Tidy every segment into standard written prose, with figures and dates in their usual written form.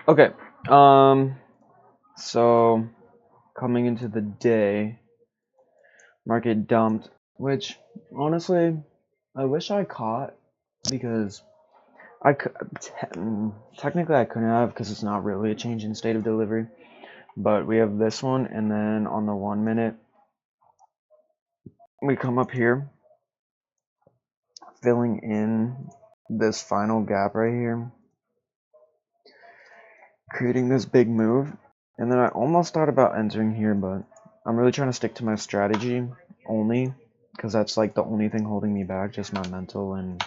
Okay. So coming into the day, market dumped, which honestly, I wish I caught because I could technically I couldn't have because it's not really a change in state of delivery. But we have this one, and then on the 1 minute, we come up here, filling in this final gap right here, creating this big move. And then I almost thought about entering here, but I'm really trying to stick to my strategy only, because that's like the only thing holding me back, just my mental and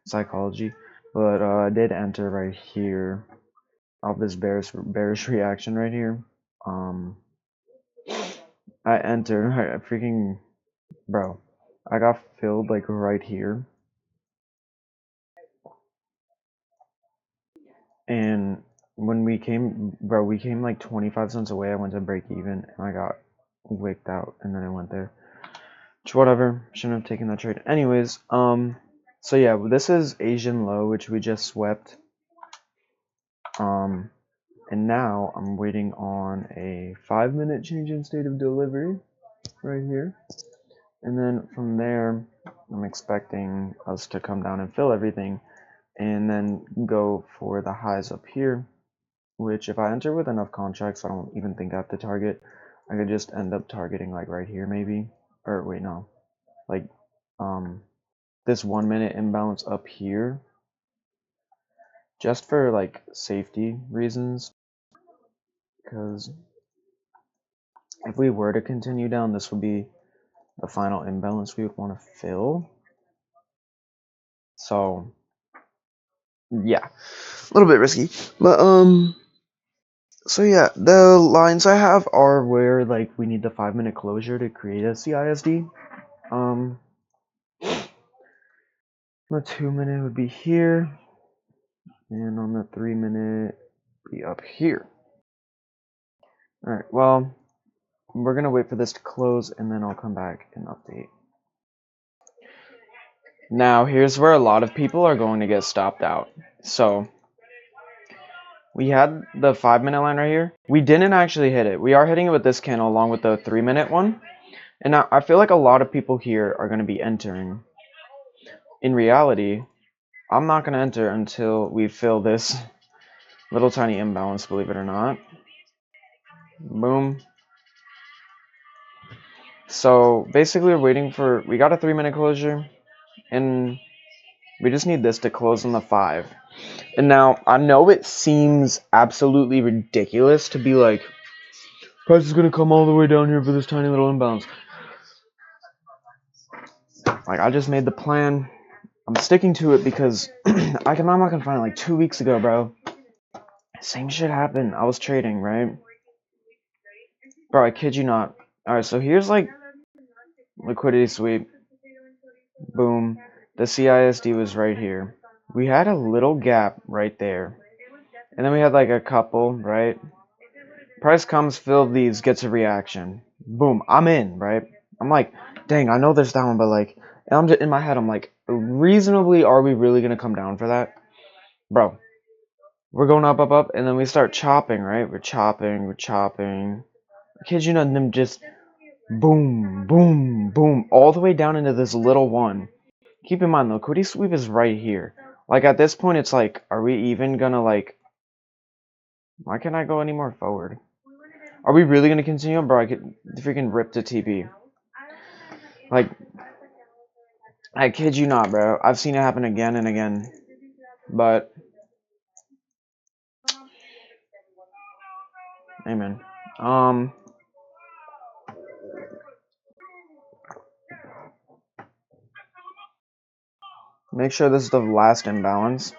psychology. But I did enter right here off this bearish reaction right here. I entered, I freaking, bro, I got filled like right here. And when we came, bro, we came like 25 cents away. I went to break even and I got wicked out, and then I went there. Which, whatever, shouldn't have taken that trade. Anyways, so yeah, this is Asian low, which we just swept. And now I'm waiting on a 5-minute change in state of delivery right here. And then from there, I'm expecting us to come down and fill everything and then go for the highs up here, which if I enter with enough contracts, I don't even think I have to target. I could just end up targeting like right here maybe, or wait, no, like this 1 minute imbalance up here, just for like safety reasons, because if we were to continue down, this would be the final imbalance we would want to fill. So yeah, a little bit risky, but so yeah, the lines I have are where like we need the 5-minute closure to create a CISD. The 2-minute would be here, and on the 3-minute be up here. Alright, well, we're gonna wait for this to close and then I'll come back and update. Now here's where a lot of people are going to get stopped out. So we had the 5-minute line right here. We didn't actually hit it. We are hitting it with this candle along with the 3-minute one. And now I feel like a lot of people here are going to be entering. In reality, I'm not going to enter until we fill this little tiny imbalance, believe it or not. Boom. So basically we're waiting for, we got a 3-minute closure, and we just need this to close on the 5. And now I know it seems absolutely ridiculous to be like, price is going to come all the way down here for this tiny little imbalance. Like, I just made the plan. I'm sticking to it because I'm not gonna find it. Like 2 weeks ago, bro, same shit happened. I was trading, right? Bro, I kid you not. Alright, so here's like liquidity sweep. Boom. The CISD was right here. We had a little gap right there. And then we had like a couple, right? Price comes, fill these, gets a reaction. Boom, I'm in, right? I'm like, dang, I know there's that one, but like, and I'm just, in my head, I'm like, reasonably, are we really gonna come down for that? Bro, we're going up, up, up, and then we start chopping, right? We're chopping. I kid you not, them just boom, boom, boom, all the way down into this little one. Keep in mind, the liquidity sweep is right here. Like, at this point, it's like, are we even gonna, like, why can't I go any more forward? Are we really gonna continue? Bro, I could freaking rip the TP. Like, I kid you not, bro. I've seen it happen again and again. But, amen. Make sure this is the last imbalance.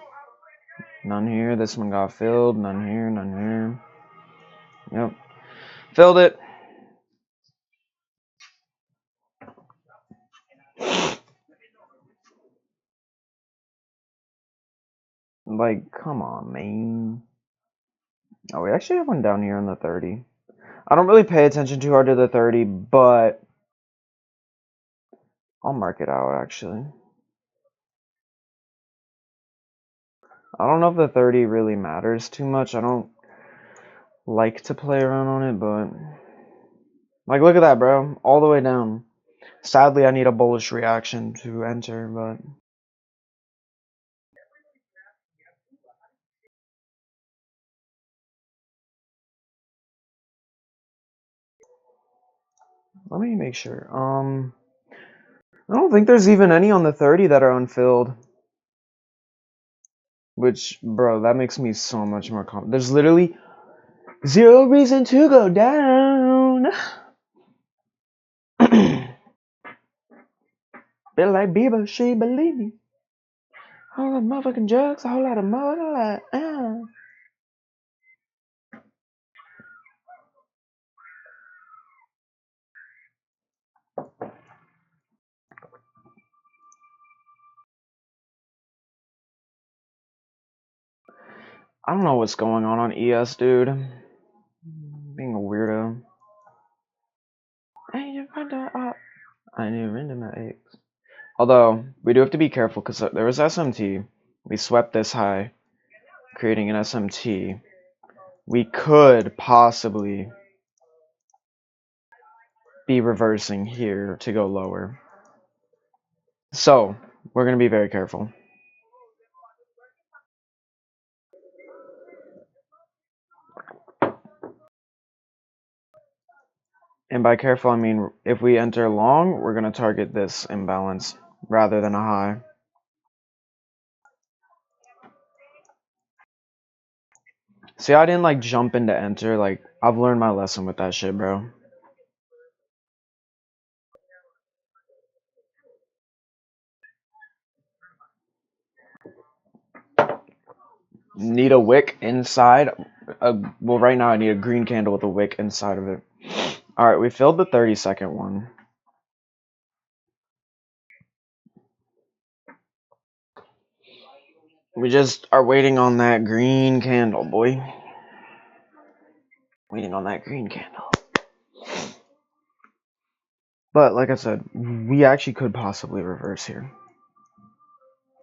None here. This one got filled. None here. None here. Yep. Filled it. Like, come on, man. Oh, we actually have one down here on the 30. I don't really pay attention too hard to the 30, but I'll mark it out, actually. I don't know if the 30 really matters too much. I don't like to play around on it, but like look at that, bro, all the way down. Sadly, I need a bullish reaction to enter, but let me make sure. I don't think there's even any on the 30 that are unfilled. Which, bro, that makes me so much more confident. There's literally zero reason to go down. Feel like Bieber, she believe me. Whole lot of motherfucking drugs, a whole lot of mother, like, I don't know what's going on ES, dude. Being a weirdo. I need to render my eggs. Although, we do have to be careful because there was SMT. We swept this high, creating an SMT. We could possibly be reversing here to go lower. So, we're going to be very careful. And by careful, I mean if we enter long, we're going to target this imbalance rather than a high. See, I didn't like jump into enter. Like, I've learned my lesson with that shit, bro. Need a wick inside. Well, right now I need a green candle with a wick inside of it. Alright, we filled the 30-second one. We just are waiting on that green candle, boy. Waiting on that green candle. But, like I said, we actually could possibly reverse here.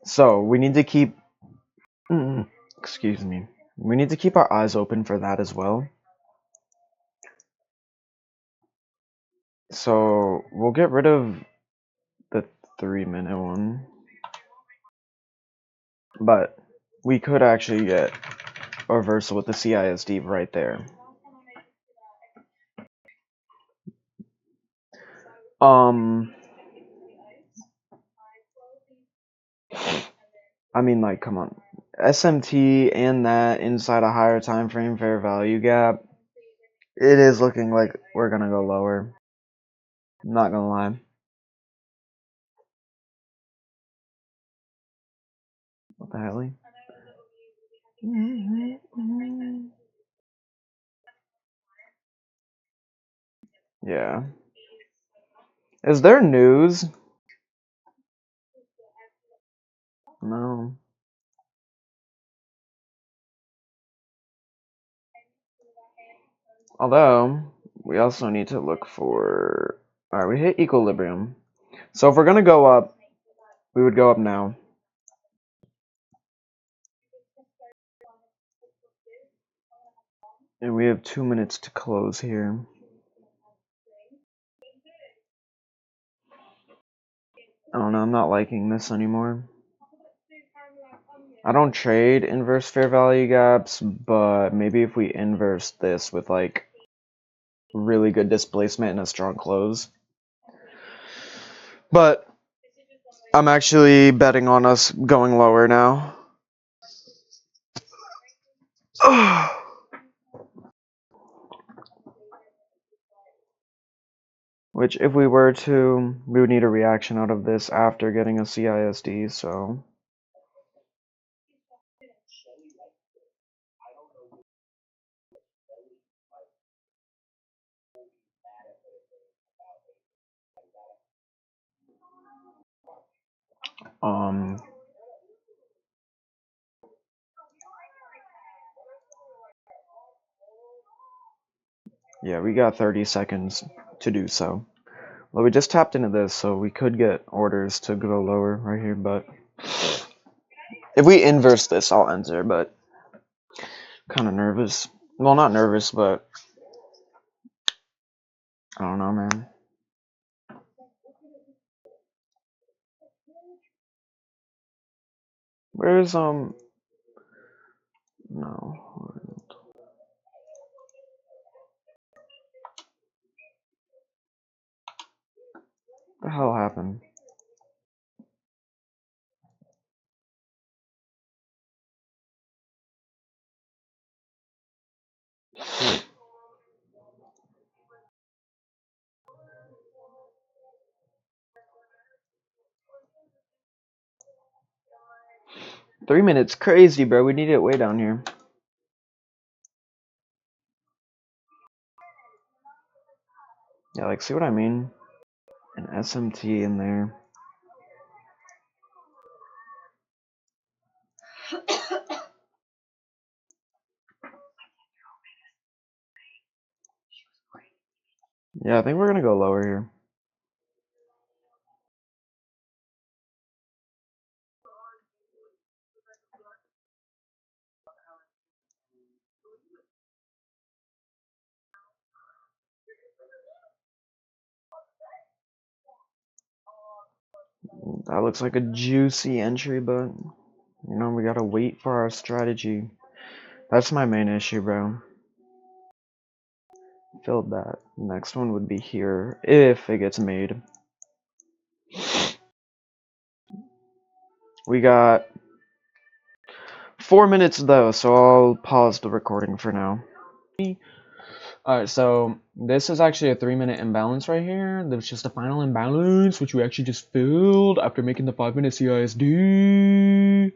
So, we need to keep... excuse me. We need to keep our eyes open for that as well. So, we'll get rid of the 3-minute one. But, we could actually get a reversal with the CISD right there. I mean, like, come on. SMT and that inside a higher time frame fair value gap, it is looking like we're gonna go lower. I'm not gonna lie. What the hell? Yeah. Is there news? No. Although, we also need to look for... Alright, we hit equilibrium. So if we're gonna go up, we would go up now. And we have 2 minutes to close here. I don't know, I'm not liking this anymore. I don't trade inverse fair value gaps, but maybe if we inverse this with like really good displacement and a strong close. But I'm actually betting on us going lower now. Which, if we were to, we would need a reaction out of this after getting a CISD, so... Yeah, we got 30 seconds to do so. Well, we just tapped into this, so we could get orders to go lower right here, but... If we inverse this, I'll enter, but... Kind of nervous. Well, not nervous, but I don't know, man. Where's no, what the hell happened? 3 minutes, crazy, bro. We need it way down here. Yeah, like, see what I mean? An SMT in there. Yeah, I think we're gonna go lower here. That looks like a juicy entry, but you know, we gotta wait for our strategy. That's my main issue, bro. Filled that. Next one would be here, if it gets made. We got 4 minutes though, so I'll pause the recording for now. Alright, so this is actually a 3-minute imbalance right here. There's just a final imbalance, which we actually just filled after making the 5-minute CISD.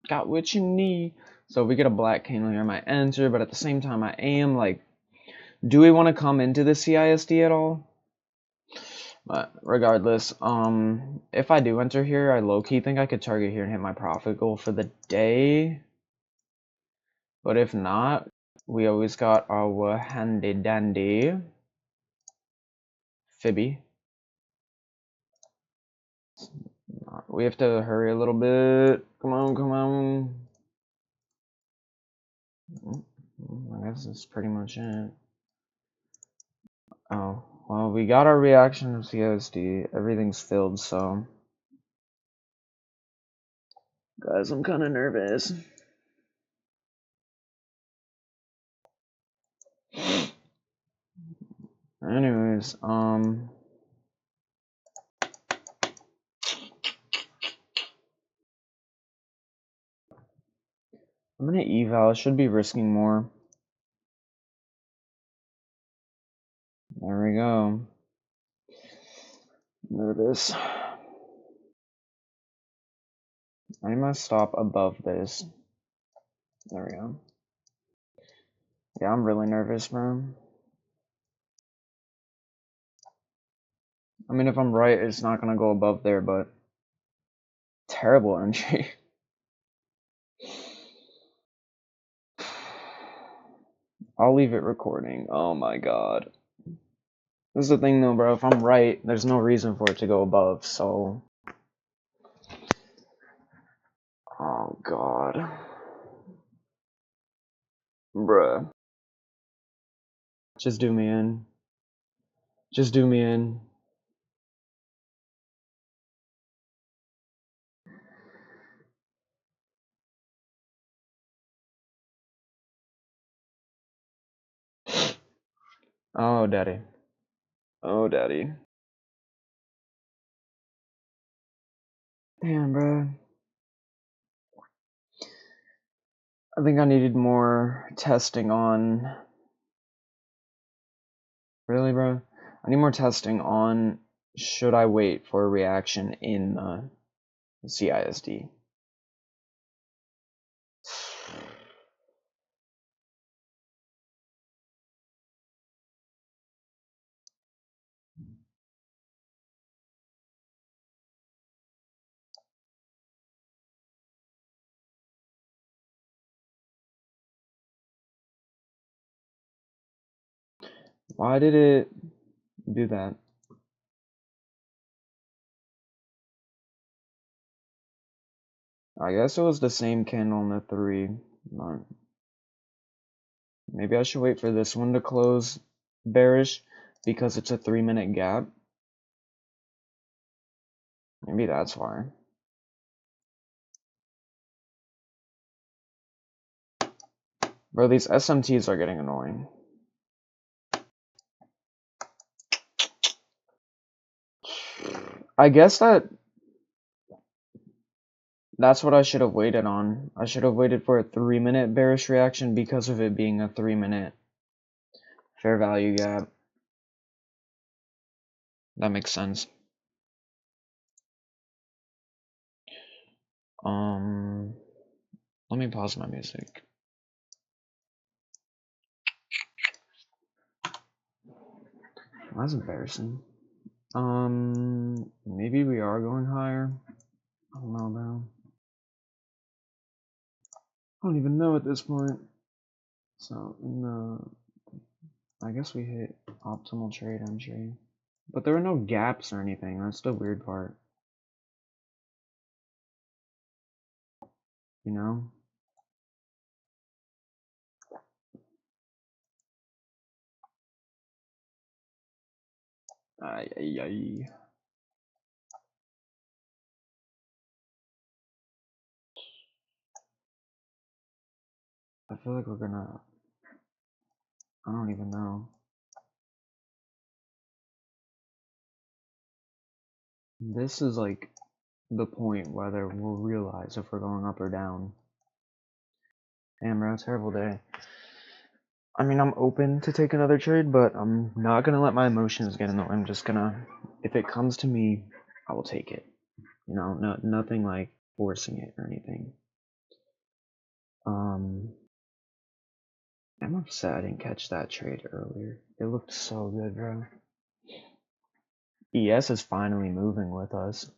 Got what you need. So we get a black candle here, I might enter, but at the same time I am like, do we want to come into the CISD at all? But regardless, if I do enter here, I low-key think I could target here and hit my profit goal for the day. But if not, we always got our handy dandy Fibby. We have to hurry a little bit. Come on, come on. I guess that's pretty much it. Oh, well, we got our reaction of CSD. Everything's filled, so. Guys, I'm kind of nervous. Anyways, I'm gonna eval. I should be risking more. There we go. Nervous. I must stop above this. There we go. Yeah, I'm really nervous, bro. I mean, if I'm right, it's not gonna go above there, but terrible entry. I'll leave it recording. Oh my god. This is the thing though, bro. If I'm right, there's no reason for it to go above, so. Oh god. Bruh. Just do me in. Just do me in. Oh, daddy. Oh, daddy. Damn, bro. I think I needed more testing on. Really, bro? I need more testing on should I wait for a reaction in the CISD. Why did it do that? I guess it was the same candle in the 3. But maybe I should wait for this one to close bearish because it's a 3-minute gap. Maybe that's why. Bro, these SMTs are getting annoying. I guess that's what I should have waited on. I should have waited for a 3-minute bearish reaction because of it being a 3-minute fair value gap. That makes sense. Let me pause my music. That's embarrassing. Maybe we are going higher. I don't know, bro. I don't even know at this point. So, I guess we hit optimal trade entry. But there are no gaps or anything. That's the weird part. You know? Ay, ay, ay. I feel like we're gonna... I don't even know. This is like the point whether we'll realize if we're going up or down. Damn, bro, terrible day. I mean, I'm open to take another trade, but I'm not gonna let my emotions get in the way. I'm just gonna, if it comes to me, I will take it. You know, nothing like forcing it or anything. I'm upset I didn't catch that trade earlier. It looked so good, bro. ES is finally moving with us.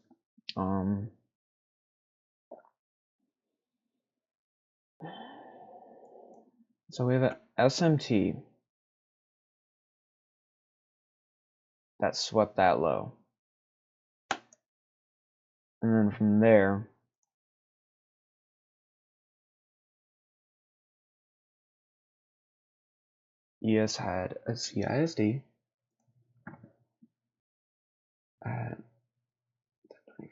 So we have a SMT that swept that low. And then from there, ES had a CISD at 25,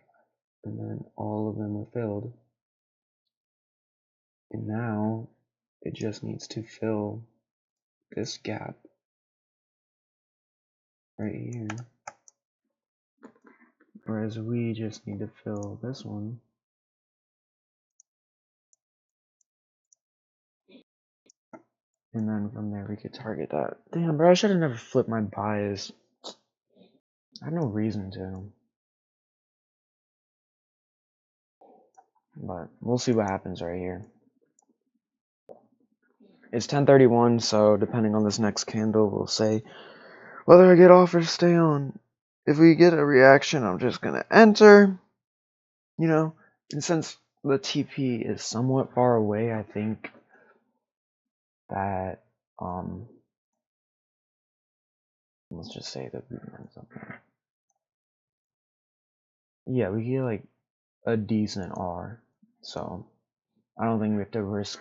and then all of them were filled. And now it just needs to fill this gap right here. Whereas we just need to fill this one. And then from there we could target that. Damn, bro, I should have never flipped my bias. I had no reason to. But we'll see what happens right here. It's 10:31, so depending on this next candle, we'll say whether I get off or stay on. If we get a reaction, I'm just gonna enter. You know, and since the TP is somewhat far away, I think that let's just say that we learned something. Yeah, we get like a decent R, so I don't think we have to risk.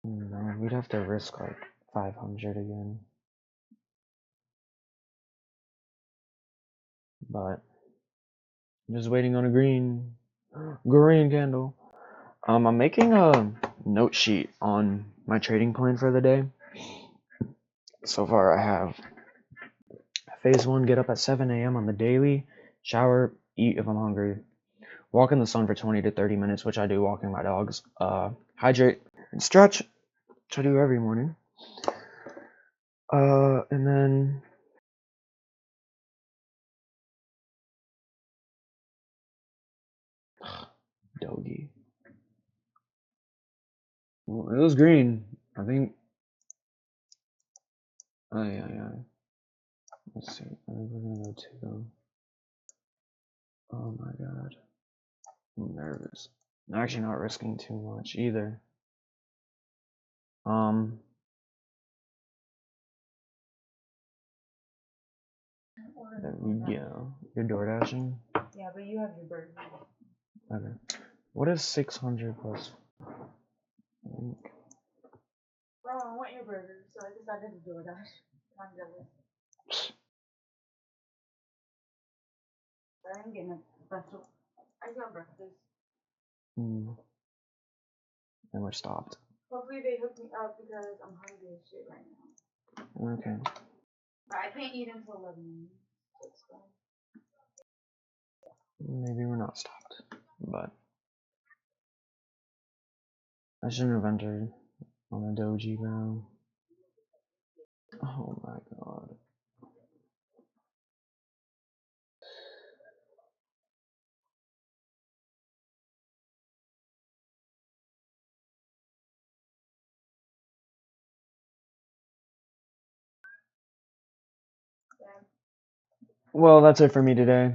No, we'd have to risk like 500 again. But I'm just waiting on a green candle. I'm making a note sheet on my trading plan for the day. So far, I have phase 1: get up at 7 a.m. on the daily, shower, eat if I'm hungry, walk in the sun for 20 to 30 minutes, which I do walking my dogs, hydrate and stretch, which I do every morning. And then Doggy. Well, it was green. I think. Oh yeah. Let's see. I think we're gonna go 2. Oh my god. I'm nervous. I'm actually not risking too much either. There we go. You're door dashing? Yeah, but you have your burger. Okay. What is 600 plus? Bro, I want your burger, so I decided to DoorDash. I'm jealous. I didn't get a special. I got breakfast. And we're stopped. Hopefully they hook me up because I'm hungry as shit right now. Okay. But I can't eat until 11 a.m. So it's fine. Maybe we're not stopped, but I shouldn't have entered on a doji, bro. Oh my god. Yeah. Well, that's it for me today.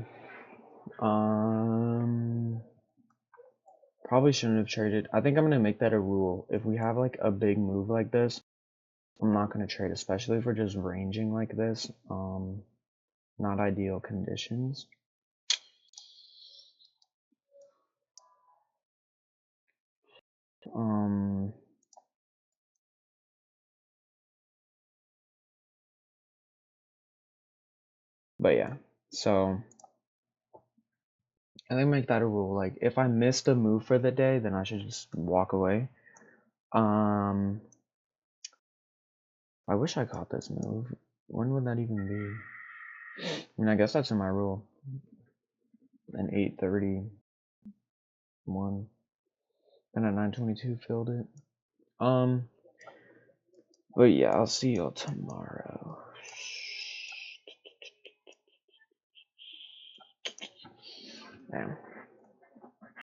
Probably shouldn't have traded. I think I'm gonna make that a rule. If we have like a big move like this, I'm not gonna trade, especially if we're just ranging like this. Not ideal conditions. But yeah, so I think make that a rule. Like if I missed a move for the day, then I should just walk away. I wish I caught this move. When would that even be? I mean, I guess that's in my rule. An 8:31, and a 9:22 filled it. But yeah, I'll see y'all tomorrow. Damn.